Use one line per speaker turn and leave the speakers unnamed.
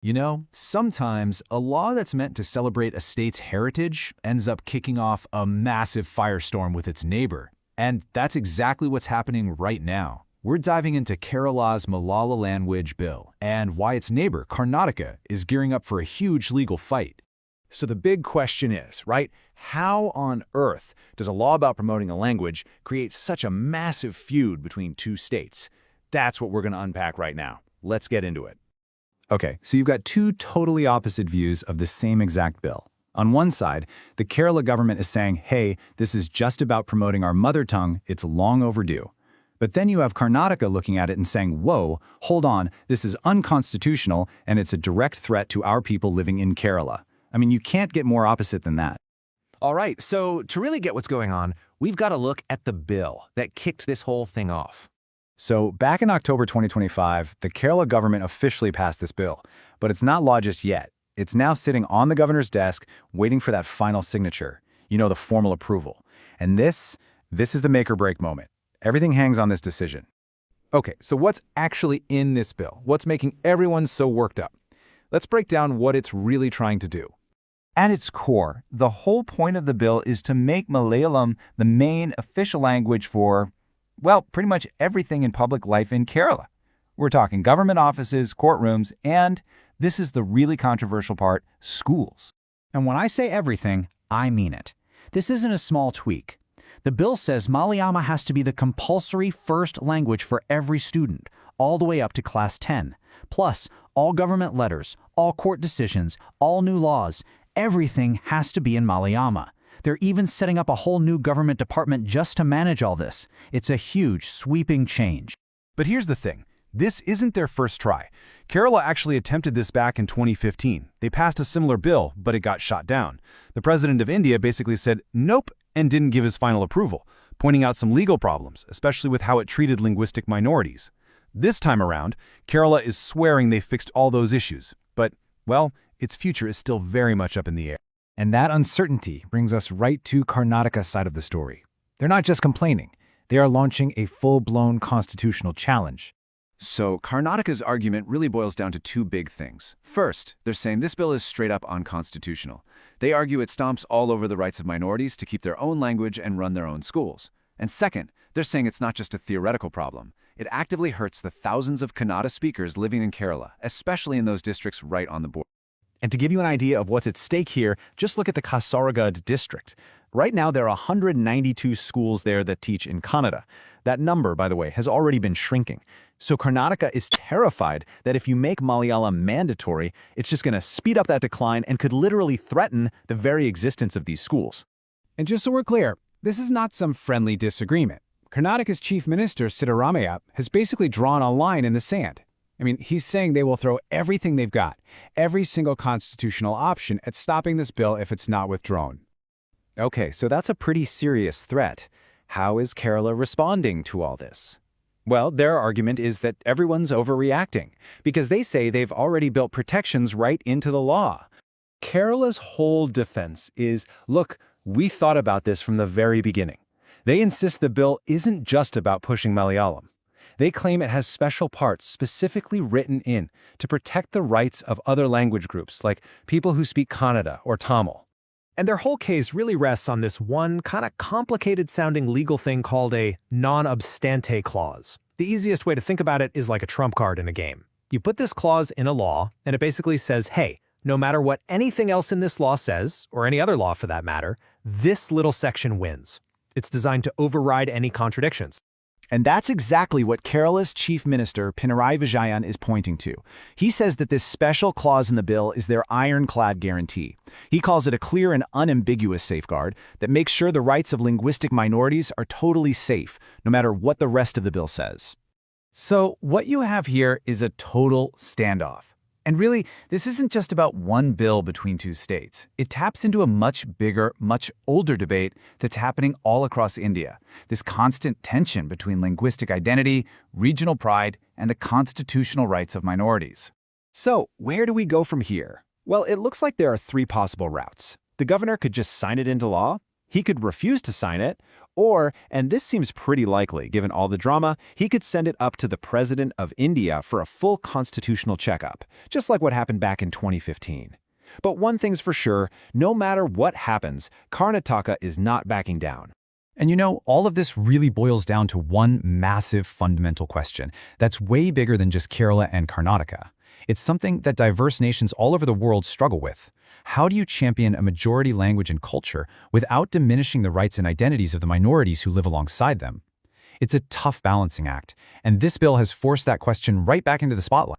You know, sometimes a law that's meant to celebrate a state's heritage ends up kicking off a massive firestorm with its neighbor. And that's exactly what's happening right now. We're diving into Kerala's Malayalam Language Bill and why its neighbor, Karnataka, is gearing up for a huge legal fight.
So the big question is, right, how on earth does a law about promoting a language create such a massive feud between two states? That's what we're going to unpack right now. Let's get into it.
Okay, so you've got two totally opposite views of the same exact bill. On one side, the Kerala government is saying, hey, this is just about promoting our mother tongue, it's long overdue. But then you have Karnataka looking at it and saying, whoa, hold on, this is unconstitutional and it's a direct threat to our people living in Kerala. I mean, you can't get more opposite than that.
All right, so to really get what's going on, we've got to look at the bill that kicked this whole thing off.
So back in October 2025, the Kerala government officially passed this bill, but it's not law just yet. It's now sitting on the governor's desk, waiting for that final signature, the formal approval. And this is the make or break moment. Everything hangs on this decision. Okay, so what's actually in this bill? What's making everyone so worked up? Let's break down what it's really trying to do.
At its core, the whole point of the bill is to make Malayalam the main official language for, well, pretty much everything in public life in Kerala. We're talking government offices, courtrooms, and, this is the really controversial part, schools.
And when I say everything, I mean it. This isn't a small tweak. The bill says Malayalam has to be the compulsory first language for every student, all the way up to class 10. Plus, all government letters, all court decisions, all new laws, everything has to be in Malayalam. They're even setting up a whole new government department just to manage all this. It's a huge, sweeping change.
But here's the thing. This isn't their first try. Kerala actually attempted this back in 2015. They passed a similar bill, but it got shot down. The president of India basically said nope and didn't give his final approval, pointing out some legal problems, especially with how it treated linguistic minorities. This time around, Kerala is swearing they fixed all those issues, but, well, its future is still very much up in the air.
And that uncertainty brings us right to Karnataka's side of the story. They're not just complaining. They are launching a full-blown constitutional challenge.
So Karnataka's argument really boils down to two big things. First, they're saying this bill is straight up unconstitutional. They argue it stomps all over the rights of minorities to keep their own language and run their own schools. And second, they're saying it's not just a theoretical problem. It actively hurts the thousands of Kannada speakers living in Kerala, especially in those districts right on the border.
And to give you an idea of what's at stake here, just look at the Kasaragod district. Right now, there are 192 schools there that teach in Kannada. That number, by the way, has already been shrinking. So Karnataka is terrified that if you make Malayalam mandatory, it's just going to speed up that decline and could literally threaten the very existence of these schools.
And just so we're clear, this is not some friendly disagreement. Karnataka's Chief Minister, Siddaramaiah, has basically drawn a line in the sand. I mean, he's saying they will throw everything they've got, every single constitutional option at stopping this bill if it's not withdrawn.
Okay, so that's a pretty serious threat. How is Kerala responding to all this? Well, their argument is that everyone's overreacting, because they say they've already built protections right into the law. Kerala's whole defense is, look, we thought about this from the very beginning. They insist the bill isn't just about pushing Malayalam. They claim it has special parts specifically written in to protect the rights of other language groups, like people who speak Kannada or Tamil.
And their whole case really rests on this one kind of complicated-sounding legal thing called a non-obstante clause. The easiest way to think about it is like a trump card in a game. You put this clause in a law, and it basically says, hey, no matter what anything else in this law says, or any other law for that matter, this little section wins. It's designed to override any contradictions.
And that's exactly what Kerala's Chief Minister, Pinarayi Vijayan, is pointing to. He says that this special clause in the bill is their ironclad guarantee. He calls it a clear and unambiguous safeguard that makes sure the rights of linguistic minorities are totally safe, no matter what the rest of the bill says.
So what you have here is a total standoff. And really, this isn't just about one bill between two states. It taps into a much bigger, much older debate that's happening all across India. This constant tension between linguistic identity, regional pride, and the constitutional rights of minorities.
So, where do we go from here? Well, it looks like there are three possible routes. The governor could just sign it into law.
He could refuse to sign it, or, and this seems pretty likely given all the drama, he could send it up to the President of India for a full constitutional checkup, just like what happened back in 2015. But one thing's for sure, no matter what happens, Karnataka is not backing down.
And you know, all of this really boils down to one massive fundamental question that's way bigger than just Kerala and Karnataka. It's something that diverse nations all over the world struggle with. How do you champion a majority language and culture without diminishing the rights and identities of the minorities who live alongside them? It's a tough balancing act, and this bill has forced that question right back into the spotlight.